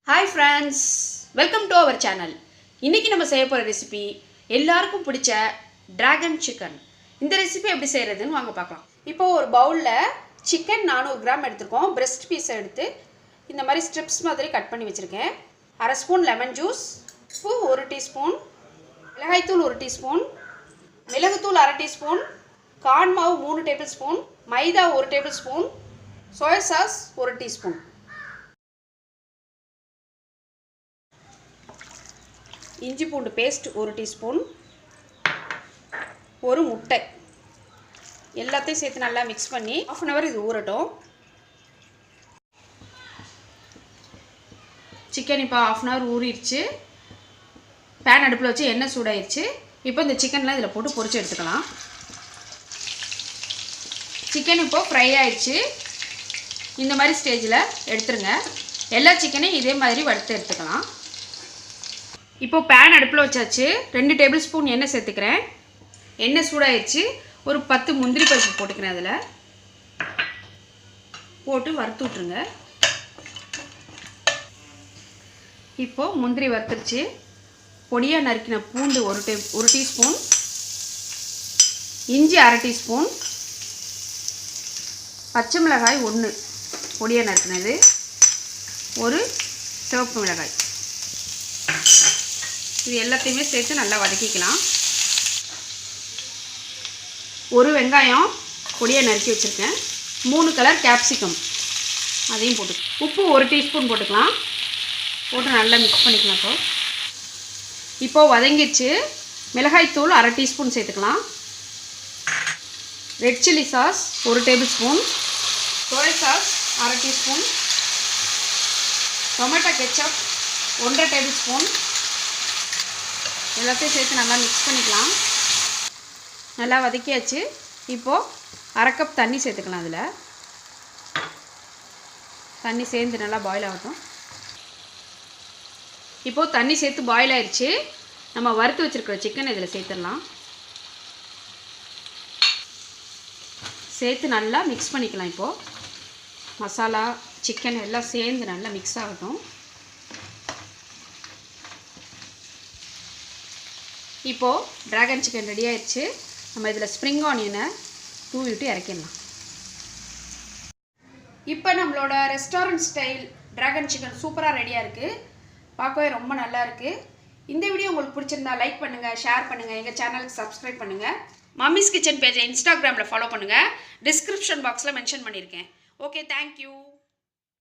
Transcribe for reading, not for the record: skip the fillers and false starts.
Hi friends, welcome to our channel. இன்னைக்கு நம்ம செய்ய போற ரெசிபி எல்லாருக்கும் பிடிச்ச டிராகன் சிக்கன். இந்த ரெசிபி எப்படி செய்யறதுன்னு வாங்க பார்க்கலாம். இப்போ ஒரு பவுல்ல சிக்கன் 400 கிராம் எடுத்துக்கோம். பிரஸ்ட் பீஸ் எடுத்து இந்த மாதிரி ஸ்ட்ரிப்ஸ் மாதிரி கட் பண்ணி வச்சிருக்கேன். 1/2 ஸ்பூன் லெமன் ஜூஸ், உப்பு 1 டீஸ்பூன், மிளகாய் தூள் 1 டீஸ்பூன், மிளகு தூள் 1/2 டீஸ்பூன், கார்ன் மாவு 3 டேபிள்ஸ்பூன், மைதா 1 டேபிள்ஸ்பூன், சோயா சாஸ் 1 டீஸ்பூன். இஞ்சி பூண்டு பேஸ்ட் 1 டீஸ்பூன், ஒரு முட்டை எல்லாத்தையும் சேர்த்து நல்லா மிக்ஸ் பண்ணி 1/2 hour இது ஊறட்டும். சிக்கன் இப்போ 1/2 hour ஊறிடுச்சு. பேன் அடுப்பில் வச்சு எண்ணெய் சூடாயிருச்சு. இப்போ இந்த சிக்கன்லாம் இதில் போட்டு பொரிச்சு எடுத்துக்கலாம். சிக்கன் இப்போ ஃப்ரை ஆயிடுச்சு. இந்த மாதிரி ஸ்டேஜில் எடுத்துருங்க. எல்லா சிக்கனையும் இதே மாதிரி வறுத்து எடுத்துக்கலாம். இப்போ பேன் அடுப்பில் வச்சாச்சு. 2 டேபிள் ஸ்பூன் எண்ணெய் சேர்த்துக்கிறேன். எண்ணெய் சூடாயிடுச்சு. ஒரு 10 முந்திரி பருப்பு போட்டுக்கிறேன். அதில் போட்டு வறுத்து விட்ருங்க. இப்போது முந்திரி வறுத்துருச்சு. பொடியாக நறுக்கின பூண்டு 1 டீஸ்பூன், இஞ்சி 1/2 டீஸ்பூன், பச்சை மிளகாய் 1 பொடியாக நறுக்கினது, ஒரு சிவப்பு மிளகாய். இது எல்லாத்தையுமே சேர்த்து நல்லா வதக்கிக்கலாம். ஒரு வெங்காயம் பொடியாக நறுக்கி வச்சுருக்கேன். 3 கலர் கேப்சிகம் அதையும் போட்டு, உப்பு 1 டீஸ்பூன் போட்டுக்கலாம். போட்டு நல்லா மிக்ஸ் பண்ணிக்கலாம். இப்போது வதங்கிடுச்சு. மிளகாய் தூள் 1/2 டீஸ்பூன் சேர்த்துக்கலாம். Red chilli sauce 1 table spoon, soya sauce 1/2 teaspoon, tomato ketchup 1/2 table spoon எல்லாத்தையும் சேர்த்து நல்லா மிக்ஸ் பண்ணிக்கலாம். நல்லா வதக்கியாச்சு. இப்போது 1/2 கப் தண்ணி சேர்த்துக்கலாம். அதில் தண்ணி சேர்ந்து நல்லா பாயில் ஆகட்டும். இப்போது தண்ணி சேர்த்து பாயில் ஆயிடுச்சு. நம்ம வறுத்து வச்சுருக்கிற சிக்கன் இதில் சேர்த்துடலாம். சேர்த்து நல்லா மிக்ஸ் பண்ணிக்கலாம். இப்போது மசாலா சிக்கன் எல்லாம் சேர்ந்து நல்லா மிக்ஸ் ஆகட்டும். இப்போது டிராகன் சிக்கன் ரெடி ஆயிடுச்சு. நம்ம இதில் ஸ்ப்ரிங் ஆனியனை தூவி விட்டு இறக்கிடலாம். இப்போ நம்மளோட ரெஸ்டாரண்ட் ஸ்டைல் டிராகன் சிக்கன் சூப்பராக ரெடியாக இருக்குது. பார்க்கவே ரொம்ப நல்லா இருக்குது. இந்த வீடியோ உங்களுக்கு பிடிச்சிருந்தா லைக் பண்ணுங்கள், ஷேர் பண்ணுங்கள், எங்கள் சேனலுக்கு சப்ஸ்கிரைப் பண்ணுங்கள். மம்மிஸ் கிச்சன் பேஜை இன்ஸ்டாகிராமில் ஃபாலோ பண்ணுங்கள். டிஸ்கிரிப்ஷன் பாக்ஸில் மென்ஷன் பண்ணியிருக்கேன். Okay, thank you.